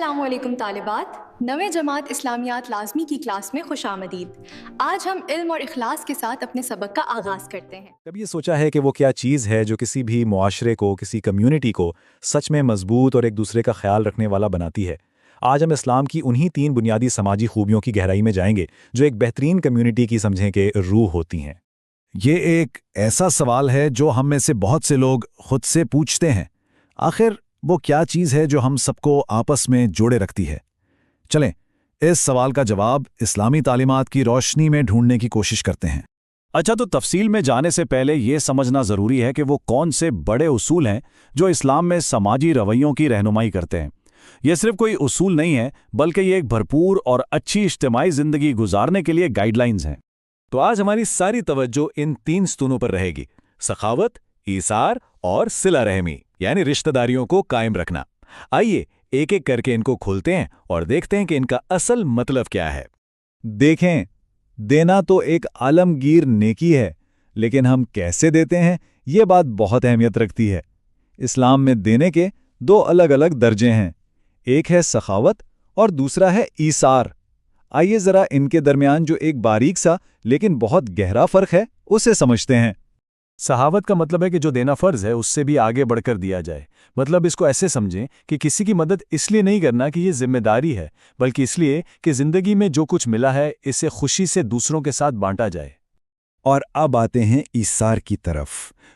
السلام علیکم طالبات، نویں جماعت اسلامیات لازمی کی کلاس میں خوش آمدید۔ آج ہم علم اور اخلاص کے ساتھ اپنے سبق کا آغاز کرتے ہیں۔ کبھی یہ سوچا ہے کہ وہ کیا چیز ہے جو کسی بھی معاشرے کو، کسی کمیونٹی کو سچ میں مضبوط اور ایک دوسرے کا خیال رکھنے والا بناتی ہے؟ آج ہم اسلام کی انہی 3 بنیادی سماجی خوبیوں کی گہرائی میں جائیں گے جو ایک بہترین کمیونٹی کی سمجھیں کہ روح ہوتی ہیں۔ یہ ایک ایسا سوال ہے جو ہم میں سے بہت سے لوگ خود سے پوچھتے ہیں، آخر وہ کیا چیز ہے جو ہم سب کو آپس میں جوڑے رکھتی ہے؟ چلیں اس سوال کا جواب اسلامی تعلیمات کی روشنی میں ڈھونڈنے کی کوشش کرتے ہیں۔ اچھا، تو تفصیل میں جانے سے پہلے یہ سمجھنا ضروری ہے کہ وہ کون سے بڑے اصول ہیں جو اسلام میں سماجی رویوں کی رہنمائی کرتے ہیں۔ یہ صرف کوئی اصول نہیں ہے، بلکہ یہ ایک بھرپور اور اچھی اجتماعی زندگی گزارنے کے لیے گائیڈ لائنز ہیں۔ تو آج ہماری ساری توجہ ان 3 ستونوں پر رہے گی: سخاوت، ایثار اور صلہ رحمی، یعنی رشتہ داریوں کو قائم رکھنا۔ آئیے ایک ایک کر کے ان کو کھولتے ہیں اور دیکھتے ہیں کہ ان کا اصل مطلب کیا ہے۔ دیکھیں، دینا تو ایک عالمگیر نیکی ہے، لیکن ہم کیسے دیتے ہیں یہ بات بہت اہمیت رکھتی ہے۔ اسلام میں دینے کے 2 الگ الگ درجے ہیں، ایک ہے سخاوت اور دوسرا ہے ایثار۔ آئیے ذرا ان کے درمیان جو ایک باریک سا لیکن بہت گہرا فرق ہے اسے سمجھتے ہیں۔ سخاوت کا مطلب ہے کہ جو دینا فرض ہے اس سے بھی آگے بڑھ کر دیا جائے۔ مطلب اس کو ایسے سمجھیں کہ کسی کی مدد اس لیے نہیں کرنا کہ یہ ذمہ داری ہے، بلکہ اس لیے کہ زندگی میں جو کچھ ملا ہے اسے خوشی سے دوسروں کے ساتھ بانٹا جائے۔ اور اب آتے ہیں ایثار کی طرف،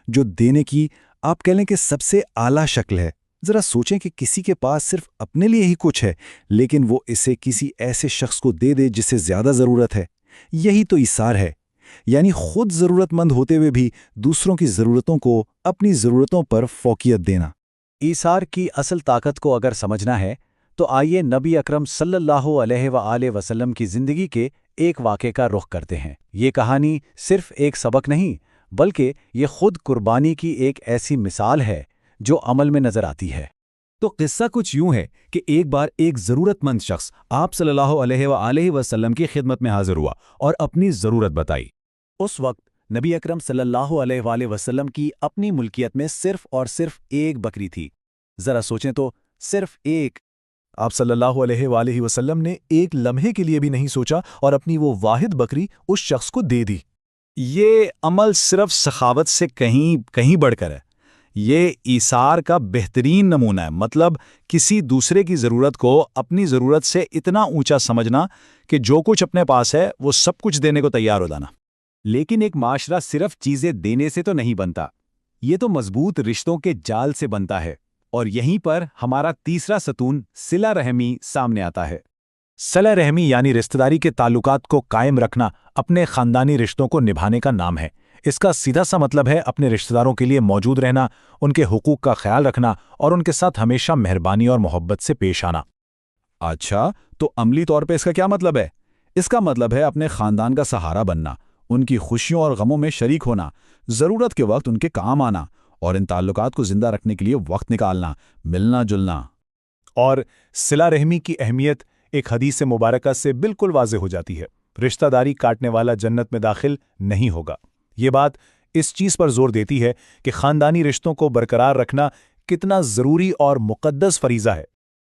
جو دینے کی آپ کہہ لیں کہ سب سے اعلیٰ شکل ہے۔ ذرا سوچیں کہ کسی کے پاس صرف اپنے لیے ہی کچھ ہے، لیکن وہ اسے کسی ایسے شخص کو دے دے جسے زیادہ ضرورت ہے۔ یہی تو ایثار ہے، یعنی خود ضرورت مند ہوتے ہوئے بھی دوسروں کی ضرورتوں کو اپنی ضرورتوں پر فوقیت دینا۔ ایثار کی اصل طاقت کو اگر سمجھنا ہے تو آئیے نبی اکرم صلی اللہ علیہ وآلہ وسلم کی زندگی کے ایک واقعے کا رخ کرتے ہیں۔ یہ کہانی صرف ایک سبق نہیں، بلکہ یہ خود قربانی کی ایک ایسی مثال ہے جو عمل میں نظر آتی ہے۔ تو قصہ کچھ یوں ہے کہ ایک بار ایک ضرورت مند شخص آپ صلی اللہ علیہ وآلہ وسلم کی خدمت میں حاضر ہوا اور اپنی ضرورت بتائی۔ اس وقت نبی اکرم صلی اللہ علیہ وآلہ وسلم کی اپنی ملکیت میں صرف اور صرف ایک بکری تھی۔ ذرا سوچیں تو، صرف ایک۔ آپ صلی اللہ علیہ وآلہ وسلم نے ایک لمحے کے لیے بھی نہیں سوچا اور اپنی وہ واحد بکری اس شخص کو دے دی۔ یہ عمل صرف سخاوت سے کہیں بڑھ کر ہے۔ یہ ایثار کا بہترین نمونہ ہے، مطلب کسی دوسرے کی ضرورت کو اپنی ضرورت سے اتنا اونچا سمجھنا کہ جو کچھ اپنے پاس ہے وہ سب کچھ دینے کو تیار ہو جانا۔ لیکن ایک معاشرہ صرف چیزیں دینے سے تو نہیں بنتا، یہ تو مضبوط رشتوں کے جال سے بنتا ہے، اور یہیں پر ہمارا تیسرا ستون صلہ رحمی سامنے آتا ہے۔ صلہ رحمی یعنی رشتہ داری کے تعلقات کو قائم رکھنا، اپنے خاندانی رشتوں کو نبھانے کا نام ہے۔ اس کا سیدھا سا مطلب ہے اپنے رشتہ داروں کے لیے موجود رہنا، ان کے حقوق کا خیال رکھنا اور ان کے ساتھ ہمیشہ مہربانی اور محبت سے پیش آنا۔ اچھا، تو عملی طور پہ اس کا کیا مطلب ہے؟ اس کا مطلب ہے اپنے خاندان کا سہارا بننا، ان کی خوشیوں اور غموں میں شریک ہونا، ضرورت کے وقت ان کے کام آنا اور ان تعلقات کو زندہ رکھنے کے لیے وقت نکالنا، ملنا جلنا۔ اور صلہ رحمی کی اہمیت ایک حدیث مبارکہ سے بالکل واضح ہو جاتی ہے: رشتہ داری کاٹنے والا جنت میں داخل نہیں ہوگا۔ یہ بات اس چیز پر زور دیتی ہے کہ خاندانی رشتوں کو برقرار رکھنا کتنا ضروری اور مقدس فریضہ ہے۔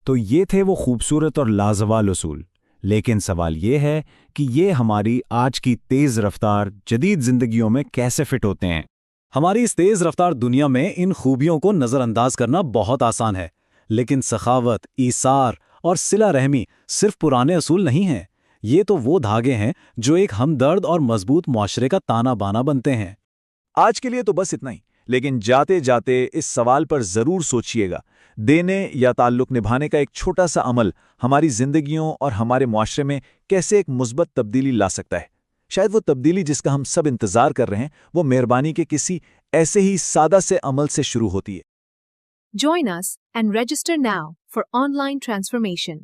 تو یہ تھے وہ خوبصورت اور لازوال اصول، لیکن سوال یہ ہے کہ یہ ہماری آج کی تیز رفتار جدید زندگیوں میں کیسے فٹ ہوتے ہیں؟ ہماری اس تیز رفتار دنیا میں ان خوبیوں کو نظر انداز کرنا بہت آسان ہے، لیکن سخاوت، ایثار اور صلہ رحمی صرف پرانے اصول نہیں ہیں، یہ تو وہ دھاگے ہیں جو ایک ہمدرد اور مضبوط معاشرے کا تانا بانا بنتے ہیں۔ آج کے لیے تو بس اتنا ہی، لیکن جاتے جاتے اس سوال پر ضرور سوچئے گا، دینے یا تعلق نبھانے کا ایک چھوٹا سا عمل ہماری زندگیوں اور ہمارے معاشرے میں کیسے ایک مثبت تبدیلی لا سکتا ہے۔ شاید وہ تبدیلی جس کا ہم سب انتظار کر رہے ہیں، وہ مہربانی کے کسی ایسے ہی سادہ سے عمل سے شروع ہوتی ہے۔ Join us and register now for online transformation.